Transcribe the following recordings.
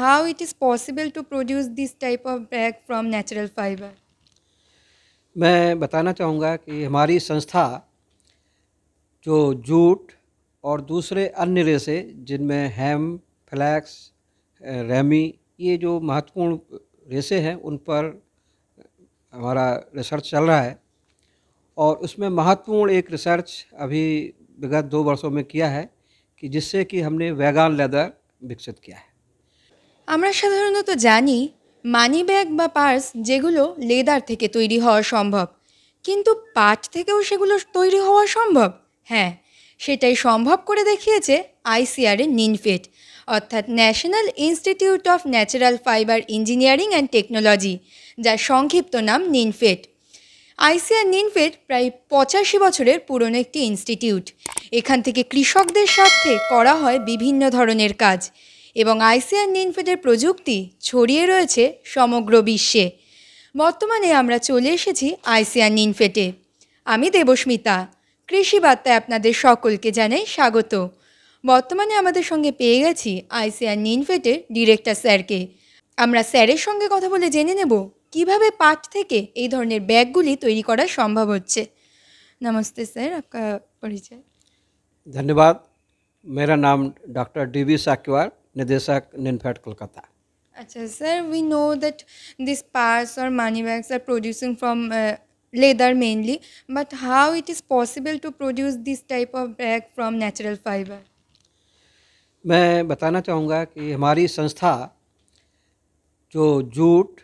how it is possible to produce this type of bag from natural fiber? मैं बताना चाहूँगा कि हमारी संस्था जो जूट और दूसरे अन्य रेशे जिनमें हेम, फ्लैक्स, रेमी, ये जो महत्वपूर्ण रेशे हैं उन पर हमारा रिसर्च चल रहा है। और उसमें महत्वपूर्ण एक रिसर्च अभी विगत 2 वर्षों में किया है कि जिससे कि हमने वेगान लेदर विकसित किया है। আমরা সাধারণত জানি মানি ব্যাগ বা পার্স যেগুলো লেদার থেকে তৈরি হওয়া সম্ভব, কিন্তু পাট থেকেও সেগুলো তৈরি হওয়া সম্ভব। হ্যাঁ, সেটাই সম্ভব করে দেখিয়েছে আইসিআরের নিনফেড, অর্থাৎ national institute of natural fibre engineering and technology, যার সংক্ষিপ্ত নাম নিনফেড। আইসিআর নিনফেড প্রায় 85 বছরের পুরনো একটি ইনস্টিটিউট। এখান থেকে কৃষকদের স্বার্থে করা হয় বিভিন্ন ধরনের কাজ, এবং আইসিআর নিনফেডের প্রযুক্তি ছড়িয়ে রয়েছে সমগ্র বিশ্বে। বর্তমানে আমরা চলে এসেছি আইসিআর নিনফেডে। আমি দেবস্মিতা, কৃষি বার্তায় আপনাদের সকলকে জানাই স্বাগত। বর্তমানে আমাদের সঙ্গে পেয়ে গেছি আইসিআর নিনফেডের ডিরেক্টর স্যারকে। আমরা স্যারের সঙ্গে কথা বলে জেনে নেব কিভাবে পাট থেকে এই ধরনের ব্যাগগুলি তৈরি করা সম্ভব হচ্ছে। নমস্তে স্যার, आपका परिचय। धन्यवाद। मेरा नाम डॉक्टर DB साक्यवार, निदेशक निनफेड कोलकाता। अच्छा sir, we know that these parts or money bags are producing from leather mainly, but how it is possible to produce this type of bag from natural fiber? मैं बताना चाहूँगा कि हमारी संस्था जो जूट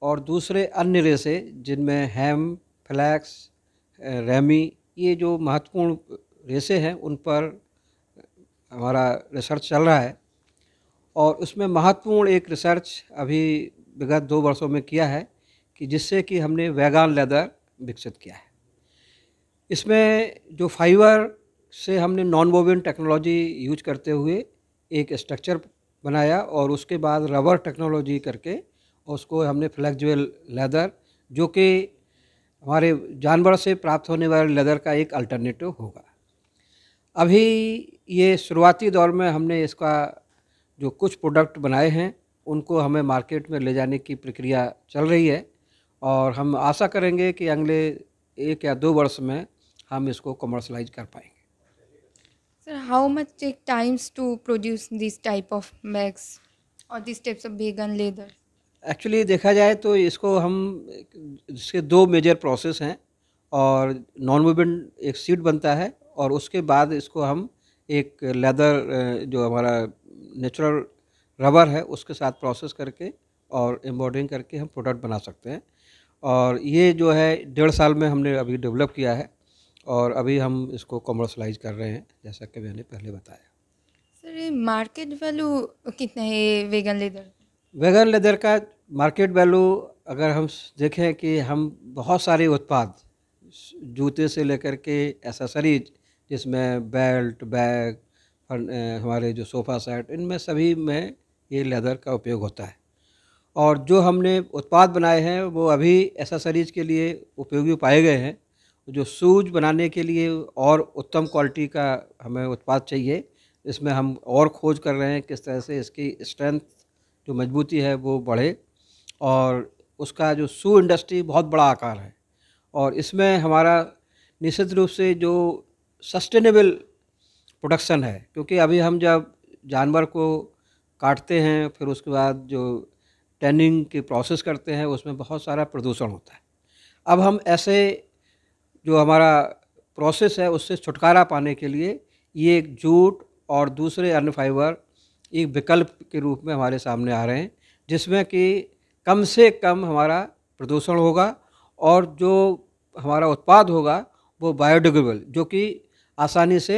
और दूसरे अन्य रेशे जिनमें हेम, फ्लैक्स, रेमी, ये जो महत्वपूर्ण रेशे हैं उन पर हमारा रिसर्च चल रहा है। और उसमें महत्वपूर्ण एक रिसर्च अभी विगत 2 वर्षों में किया है कि जिससे कि हमने वेगान लेदर विकसित किया है। इसमें जो फाइबर से हमने नॉन वोवेन टेक्नोलॉजी यूज करते हुए एक स्ट्रक्चर बनाया और उसके बाद रबर टेक्नोलॉजी करके उसको हमने फ्लेक्सिबल लेदर, जो कि हमारे जानवर से प्राप्त होने वाले लेदर का एक अल्टरनेटिव होगा। अभी ये शुरुआती दौर में हमने इसका जो कुछ प्रोडक्ट बनाए हैं उनको हमें मार्केट में ले जाने की प्रक्रिया चल रही है और हम आशा करेंगे कि अगले 1 या 2 वर्ष में हम इसको कमर्शलाइज कर पाएंगे। Sir, how much take times to produce this type of bags or these types of vegan leather? Actually देखा जाए तो इसको हम इसके 2 मेजर प्रोसेस हैं और नॉन वोवेन एक सीड बनता है और उसके बाद इसको हम एक लेदर जो हमारा नेचुरल रबर है उसके साथ प्रोसेस करके और एम्बॉर्डरिंग करके हम प्रोडक्ट बना सकते हैं। और ये जो है 1.5 साल में हमने अभी डेवलप किया है और अभी हम इसको कमर्शलाइज कर रहे हैं, जैसा कि मैंने पहले बताया। सर, ये मार्केट वैल्यू कितना है वेगन लेदर? वेगन लेदर का मार्केट वैल्यू अगर हम देखें कि हम बहुत सारे उत्पाद, जूते से लेकर के एसेसरीज जिसमें बेल्ट, बैग, हमारे जो सोफ़ा सेट, इनमें सभी में ये लेदर का उपयोग होता है। और जो हमने उत्पाद बनाए हैं वो अभी एसेसरीज के लिए उपयोगी पाए गए हैं। जो शूज बनाने के लिए और उत्तम क्वालिटी का हमें उत्पाद चाहिए, इसमें हम और खोज कर रहे हैं किस तरह से इसकी स्ट्रेंथ, जो मजबूती है वो बढ़े। और उसका जो शू इंडस्ट्री बहुत बड़ा आकार है और इसमें हमारा निश्चित रूप से जो सस्टेनेबल प्रोडक्शन है, क्योंकि अभी हम जब जानवर को काटते हैं फिर उसके बाद जो टैनिंग की प्रोसेस करते हैं उसमें बहुत सारा प्रदूषण होता है। अब हम ऐसे जो हमारा प्रोसेस है उससे छुटकारा पाने के लिए ये एक जूट और दूसरे अन्य फाइबर एक विकल्प के रूप में हमारे सामने आ रहे हैं, जिसमें कि कम से कम हमारा प्रदूषण होगा और जो हमारा उत्पाद होगा वो बायोडिग्रेडेबल, जो कि आसानी से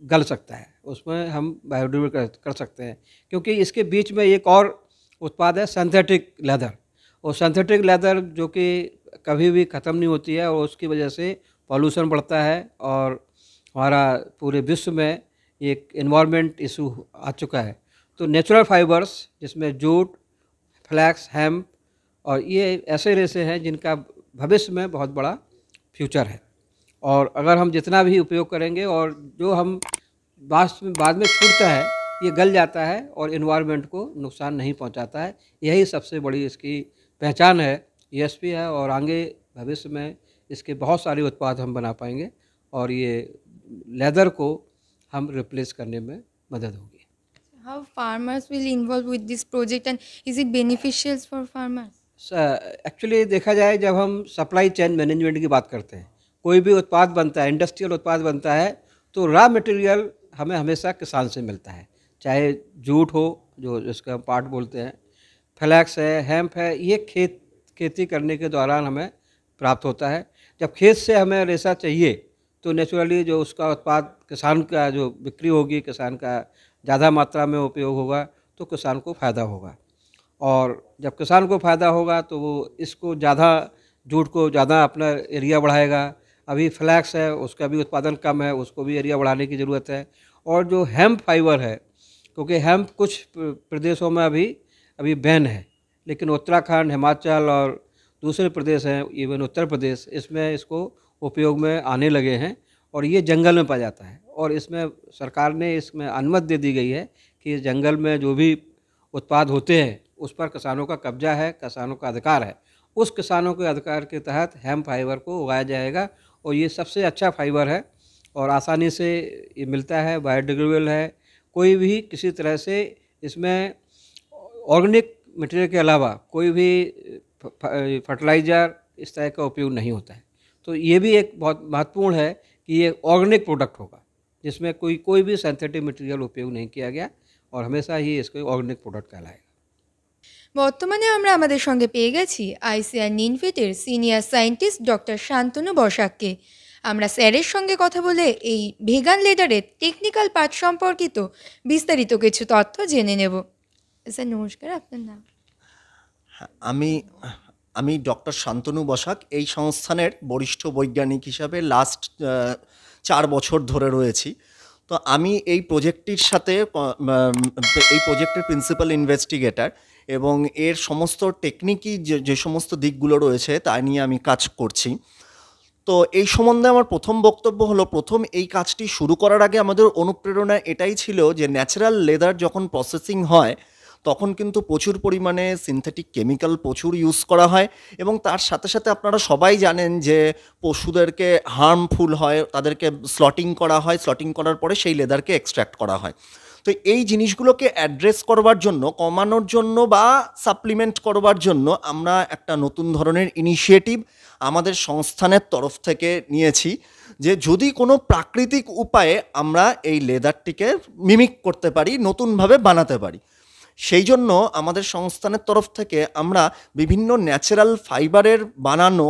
गल सकता है, उसमें हम बायोडिग्रेडेबल कर सकते हैं। क्योंकि इसके बीच में एक और उत्पाद है सिंथेटिक लेदर, और सिंथेटिक लेदर जो कि कभी भी ख़त्म नहीं होती है और उसकी वजह से पॉल्यूशन बढ़ता है और हमारा पूरे विश्व में एक एनवायरनमेंट इशू आ चुका है। तो नेचुरल फाइबर्स जिसमें जूट, फ्लैक्स, हेम्प और ये ऐसे रेशे हैं जिनका भविष्य में बहुत बड़ा फ्यूचर है। और अगर हम जितना भी उपयोग करेंगे और जो हम बाद में छूटता है, ये गल जाता है और एनवायरनमेंट को नुकसान नहीं पहुंचाता है। यही सबसे बड़ी इसकी पहचान है, यूएसपी है, और आगे भविष्य में इसके बहुत सारे उत्पाद हम बना पाएंगे और ये लेदर को हम रिप्लेस करने में मदद होगी। How farmers will involve with this project and is it beneficial for farmers? Actually देखा जाए, जब हम सप्लाई चेन मैनेजमेंट की बात करते हैं, कोई भी उत्पाद बनता है, इंडस्ट्रियल उत्पाद बनता है, तो रॉ मटेरियल हमें हमेशा किसान से मिलता है। चाहे जूट हो, जो जिसका हम पाट बोलते हैं, फ्लैक्स है, हेम्प है, ये खेती करने के दौरान हमें प्राप्त होता है। जब खेत से हमें रेशा चाहिए तो नेचुरली जो उसका उत्पाद किसान का जो बिक्री होगी, किसान का ज़्यादा मात्रा में उपयोग होगा तो किसान को फ़ायदा होगा, और जब किसान को फ़ायदा होगा तो वो इसको ज़्यादा, जूट को ज़्यादा अपना एरिया बढ़ाएगा। अभी फ्लैक्स है, उसका भी उत्पादन कम है, उसको भी एरिया बढ़ाने की ज़रूरत है। और जो हेम्प फाइबर है, क्योंकि हेम्प कुछ प्रदेशों में अभी बैन है, लेकिन उत्तराखंड, हिमाचल और दूसरे प्रदेश हैं, इवन उत्तर प्रदेश, इसमें इसको उपयोग में आने लगे हैं और ये जंगल में पाया जाता है। और इसमें सरकार ने इसमें अनुमति दे दी गई है कि जंगल में जो भी उत्पाद होते हैं उस पर किसानों का कब्जा है, किसानों का अधिकार है। उस किसानों के अधिकार के तहत हेम्प फाइबर को उगाया जाएगा और ये सबसे अच्छा फाइबर है और आसानी से ये मिलता है, बायोडिग्रेडेबल है। कोई भी किसी तरह से इसमें ऑर्गेनिक मटेरियल के अलावा कोई भी फर्टिलाइज़र इस तरह का उपयोग नहीं होता है। तो ये भी एक बहुत महत्वपूर्ण है कि ये ऑर्गेनिक प्रोडक्ट होगा, जिसमें कोई भी सिंथेटिक मटेरियल उपयोग नहीं किया गया और हमेशा ही इसको ऑर्गेनिक प्रोडक्ट कहलाएगा। বর্তমানে আমরা আমাদের সঙ্গে পেয়ে গেছি আইসিআর নিনফিটের সিনিয়র সায়েন্টিস্ট ডক্টর শান্তনু বসাককে। আমরা স্যারের সঙ্গে কথা বলে এই ভেগান লেদারের টেকনিক্যাল পার্ট সম্পর্কিত বিস্তারিত কিছু তথ্য জেনে নেব। স্যার নমস্কার, আপনার নাম? হ্যাঁ, আমি ডক্টর শান্তনু বসাক, এই সংস্থানের বরিষ্ঠ বৈজ্ঞানিক হিসাবে লাস্ট 4 বছর ধরে রয়েছি। তো আমি এই প্রজেক্টটির সাথে এই প্রজেক্টের প্রিন্সিপাল ইনভেস্টিগেটর এবং এর সমস্ত টেকনিকই যে সমস্ত দিকগুলো রয়েছে তা নিয়ে আমি কাজ করছি। তো এই সম্বন্ধে আমার প্রথম বক্তব্য হলো, প্রথম এই কাজটি শুরু করার আগে আমাদের অনুপ্রেরণা এটাই ছিল যে ন্যাচারাল লেদার যখন প্রসেসিং হয় তখন কিন্তু প্রচুর পরিমাণে সিনথেটিক কেমিক্যাল প্রচুর ইউজ করা হয় এবং তার সাথে সাথে আপনারা সবাই জানেন যে পশুদেরকে হার্মফুল হয়, তাদেরকে স্লটিং করা হয়, স্লটিং করার পরে সেই লেদারকে এক্সট্র্যাক্ট করা হয়। তো এই জিনিসগুলোকে অ্যাড্রেস করবার জন্য, কমানোর জন্য বা সাপ্লিমেন্ট করবার জন্য আমরা একটা নতুন ধরনের ইনিশিয়েটিভ আমাদের সংস্থানের তরফ থেকে নিয়েছি যে যদি কোনো প্রাকৃতিক উপায়ে আমরা এই লেদারটিকে মিমিক করতে পারি, নতুনভাবে বানাতে পারি। সেই জন্য আমাদের সংস্থানের তরফ থেকে আমরা বিভিন্ন ন্যাচারাল ফাইবারের বানানো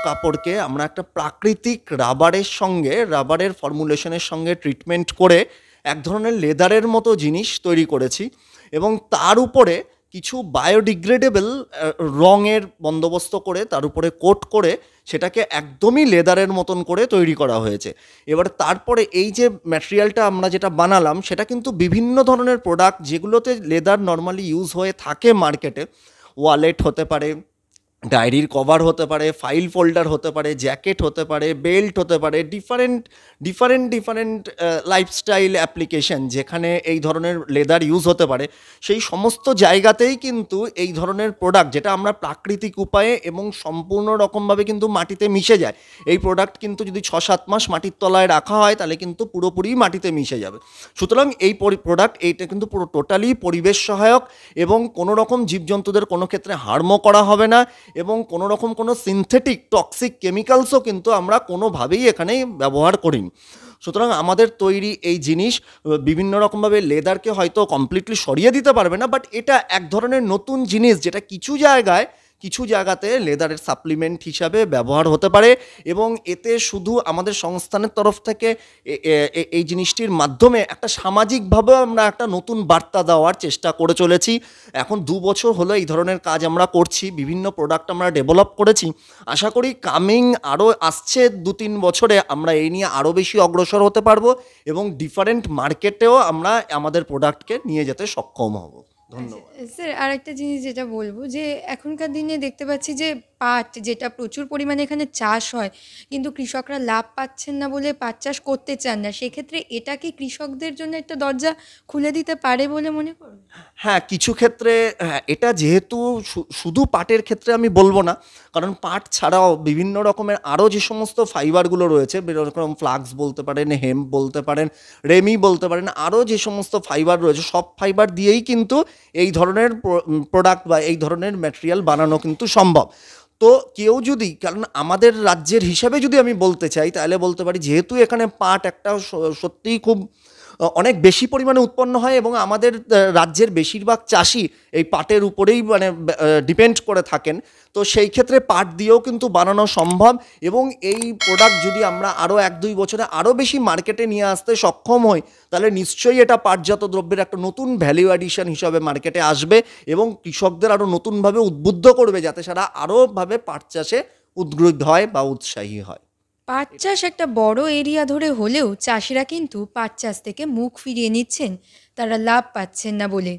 কাপড়কে আমরা একটা প্রাকৃতিক রাবারের ফর্মুলেশনের সঙ্গে ট্রিটমেন্ট করে এক ধরনের লেদারের মতো জিনিস তৈরি করেছি এবং তার উপরে কিছু বায়োডিগ্রেডেবল রঙের বন্দোবস্ত করে তার উপরে কোট করে সেটাকে একদমই লেদারের মতন করে তৈরি করা হয়েছে। এবার তারপরে এই যে ম্যাটেরিয়ালটা আমরা যেটা বানালাম সেটা কিন্তু বিভিন্ন ধরনের প্রোডাক্ট, যেগুলোতে লেদার নর্মালি ইউজ হয়ে থাকে মার্কেটে, ওয়ালেট হতে পারে, ডায়েরির কভার হতে পারে, ফাইল ফোল্ডার হতে পারে, জ্যাকেট হতে পারে, বেল্ট হতে পারে, ডিফারেন্ট লাইফস্টাইল অ্যাপ্লিকেশন যেখানে এই ধরনের লেদার ইউজ হতে পারে, সেই সমস্ত জায়গাতেই কিন্তু এই ধরনের প্রোডাক্ট, যেটা আমরা প্রাকৃতিক উপায়ে এবং সম্পূর্ণ রকমভাবে কিন্তু মাটিতে মিশে যায়, এই প্রোডাক্ট কিন্তু যদি 6-7 মাস মাটির তলায় রাখা হয় তাহলে কিন্তু পুরোপুরি মাটিতে মিশে যাবে। সুতরাং এই প্রোডাক্ট এইটা কিন্তু পুরো টোটালি পরিবেশ সহায়ক এবং কোনো রকম জীবজন্তুদের কোনো ক্ষেত্রে হার্মও করা হবে না এবং কোনো রকম কোনো সিনথেটিক টক্সিক কেমিক্যালসও কিন্তু আমরা কোনোভাবেই এখানে ব্যবহার করিনি। সুতরাং আমাদের তৈরি এই জিনিস বিভিন্ন রকমভাবে লেদারকে হয়তো কমপ্লিটলি সরিয়ে দিতে পারবে না, বাট এটা এক ধরনের নতুন জিনিস যেটা কিছু জায়গাতে লেদারের সাপ্লিমেন্ট হিসাবে ব্যবহার হতে পারে এবং এতে শুধু আমাদের সংস্থানের তরফ থেকে এই জিনিসটির মাধ্যমে একটা সামাজিকভাবে আমরা একটা নতুন বার্তা দেওয়ার চেষ্টা করে চলেছি। এখন 2 বছর হলো এই ধরনের কাজ আমরা করছি, বিভিন্ন প্রোডাক্ট আমরা ডেভেলপ করেছি। আশা করি কামিং আরও আসছে 2-3 বছরে আমরা এই নিয়ে আরও বেশি অগ্রসর হতে পারবো এবং ডিফারেন্ট মার্কেটেও আমরা আমাদের প্রোডাক্টকে নিয়ে যেতে সক্ষম হব। ধন্যবাদ। স্যার, আরেকটা জিনিস যেটা বলবো যে এখনকার দিনে দেখতে পাচ্ছি যে পাট যেটা প্রচুর পরিমাণে এখানে চাষ হয়, কিন্তু কৃষকরা লাভ পাচ্ছেন না বলে পাট চাষ করতে চান না, সেক্ষেত্রে এটা কি কৃষকদের জন্য একটা দরজা খুলে দিতে পারে বলে মনে করুন? হ্যাঁ, কিছু ক্ষেত্রে এটা যেহেতু শুধু পাটের ক্ষেত্রে আমি বলবো না, কারণ পাট ছাড়াও বিভিন্ন রকমের আরও যে সমস্ত ফাইবারগুলো রয়েছে, বিভিন্ন রকম ফ্লাক্স বলতে পারেন, হেম্প বলতে পারেন, রেমি বলতে পারেন, আরও যে সমস্ত ফাইবার রয়েছে সব ফাইবার দিয়েই কিন্তু এই ধরনের প্রোডাক্ট বা এই ধরনের ম্যাটেরিয়াল বানানো কিন্তু সম্ভব। তো কেউ যদি, কারণ আমাদের রাজ্যের হিসাবে যদি আমি বলতে চাই তাহলে বলতে পারি, যেহেতু এখানে পাট একটা সত্যিই খুব অনেক বেশি পরিমাণে উৎপন্ন হয় এবং আমাদের রাজ্যের বেশিরভাগ চাষি এই পাটের উপরেই মানে ডিপেন্ড করে থাকেন, তো সেই ক্ষেত্রে পাট দিয়েও কিন্তু বানানো সম্ভব। এবং এই প্রোডাক্ট যদি আমরা আরও 1-2 বছরে আরও বেশি মার্কেটে নিয়ে আসতে সক্ষম হই, তাহলে নিশ্চয়ই এটা পাটজাত দ্রব্যের একটা নতুন ভ্যালু অ্যাডিশন হিসাবে মার্কেটে আসবে এবং কৃষকদের আরও নতুনভাবে উদ্বুদ্ধ করবে যাতে তারা আরোভাবে পাট চাষে উদ্গ্রীব হয় বা উৎসাহী হয়। পাট চাষ একটা বড় এরিয়া ধরে হলেও চাষিরা কিন্তু পাট চাষ থেকে মুখ ফিরিয়ে নিচ্ছেন, তারা লাভ পাচ্ছেন না বলে।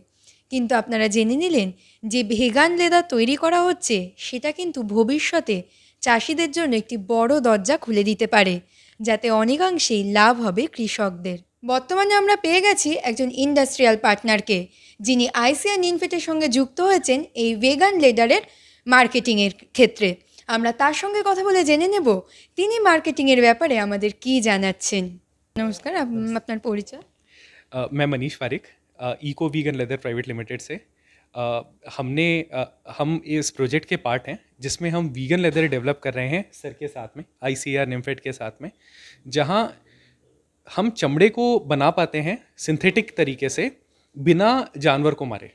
কিন্তু আপনারা জেনে নিলেন যে ভেগান লেদার তৈরি করা হচ্ছে, সেটা কিন্তু ভবিষ্যতে চাষিদের জন্য একটি বড় দরজা খুলে দিতে পারে, যাতে অনেকাংশেই লাভ হবে কৃষকদের। বর্তমানে আমরা পেয়ে গেছি একজন ইন্ডাস্ট্রিয়াল পার্টনারকে, যিনি আইসিআর নিনফেটের সঙ্গে যুক্ত হয়েছেন এই ভেগান লেদারের মার্কেটিংয়ের ক্ষেত্রে। আমরা তার সঙ্গে কথা বলে জেনে নেব তিনি মার্কেটিংয়ের ব্যাপারে আমাদের কি জানাচ্ছেন। নমস্কার, আপনার পরিচয়? मैं Manish Pareek, eco vegan leather private limited से। हम इस प्रोजेक्ट के पार्ट हैं जिसमें हम वीगन लेदर डेवलप कर रहे हैं सर के साथ में, आईसीआर निम्फेड के साथ में, जहां हम चमड़े को बना पाते हैं सिंथेटिक तरीके से बिना जानवर को मारे।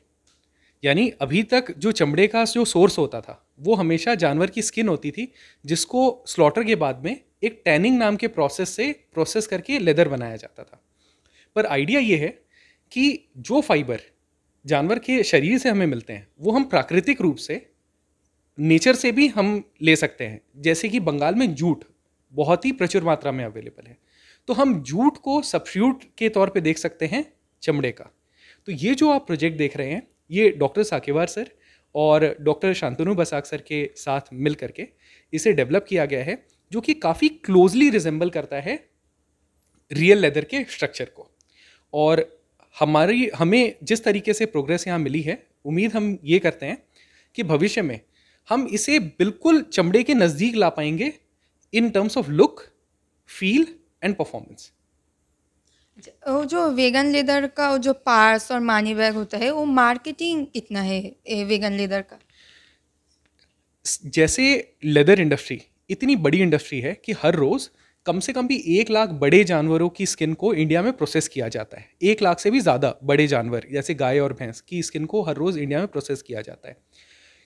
यानी अभी तक जो चमड़े का जो सोर्स होता था वो हमेशा जानवर की स्किन होती थी, जिसको स्लॉटर के बाद में एक टैनिंग नाम के प्रोसेस से प्रोसेस करके लेदर बनाया जाता था। पर आइडिया ये है कि जो फाइबर जानवर के शरीर से हमें मिलते हैं वो हम प्राकृतिक रूप से नेचर से भी हम ले सकते हैं। जैसे कि बंगाल में जूट बहुत ही प्रचुर मात्रा में अवेलेबल है, तो हम जूट को सब्स्टिट्यूट के तौर पे देख सकते हैं चमड़े का। तो ये जो आप प्रोजेक्ट देख रहे हैं, ये डॉक्टर साकेवार सर और डॉक्टर शांतनु बसाक सर के साथ मिल करके इसे डेवलप किया गया है, जो कि काफ़ी क्लोजली रिजेंबल करता है रियल लेदर के स्ट्रक्चर को। और हमें जिस तरीके से प्रोग्रेस यहाँ मिली है, उम्मीद हम ये करते हैं कि भविष्य में हम इसे बिल्कुल चमड़े के नज़दीक ला पाएंगे in terms of look, feel and performance. वो जो वेगन लेदर का वो जो पार्स और मानी बैग होता है, वो मार्केटिंग कितना है वेगन लेदर का? जैसे लेदर इंडस्ट्री इतनी बड़ी इंडस्ट्री है कि हर रोज़ कम से कम भी 1 लाख बड़े जानवरों की स्किन को इंडिया में प्रोसेस किया जाता है। 1 लाख से भी ज़्यादा बड़े जानवर जैसे गाय और भैंस की स्किन को हर रोज़ इंडिया में प्रोसेस किया जाता है।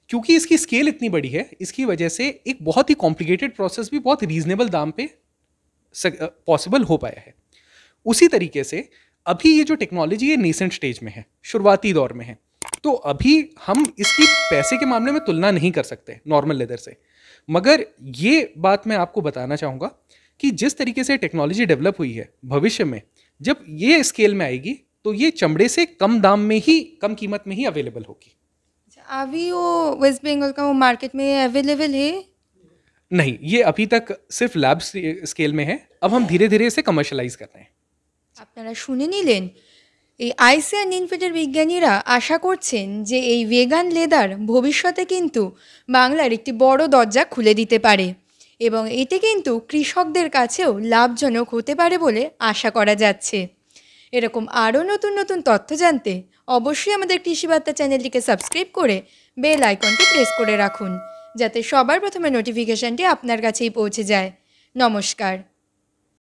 क्योंकि इसकी स्केल इतनी बड़ी है, इसकी वजह से एक बहुत ही कॉम्प्लिकेटेड प्रोसेस भी बहुत रीजनेबल दाम पे पॉसिबल हो पाया है। उसी तरीके से अभी ये जो टेक्नोलॉजी है नेसेंट स्टेज में है, शुरुआती दौर में है, तो अभी हम इसकी पैसे के मामले में तुलना नहीं कर सकते नॉर्मल लेदर से। मगर ये बात मैं आपको बताना चाहूँगा कि जिस तरीके से टेक्नोलॉजी डेवलप हुई है, भविष्य में जब ये स्केल में आएगी तो ये चमड़े से कम दाम में ही, कम कीमत में ही अवेलेबल होगी। अभी वो वेस्ट बंगाल का वो मार्केट में अवेलेबल है? नहीं, ये अभी तक सिर्फ लैब स्केल में है। अब हम धीरे धीरे इसे कमर्शलाइज कर रहे हैं। আপনারা শুনে নিলেন, এই আইসিআর নিনফেটের বিজ্ঞানীরা আশা করছেন যে এই ভেগান লেদার ভবিষ্যতে কিন্তু বাংলার একটি বড় দরজা খুলে দিতে পারে এবং এটি কিন্তু কৃষকদের কাছেও লাভজনক হতে পারে বলে আশা করা যাচ্ছে। এরকম আরও নতুন নতুন তথ্য জানতে অবশ্যই আমাদের কৃষিবার্তা চ্যানেলটিকে সাবস্ক্রাইব করে বেল আইকনটি প্রেস করে রাখুন, যাতে সবার প্রথমে নোটিফিকেশানটি আপনার কাছেই পৌঁছে যায়। নমস্কার।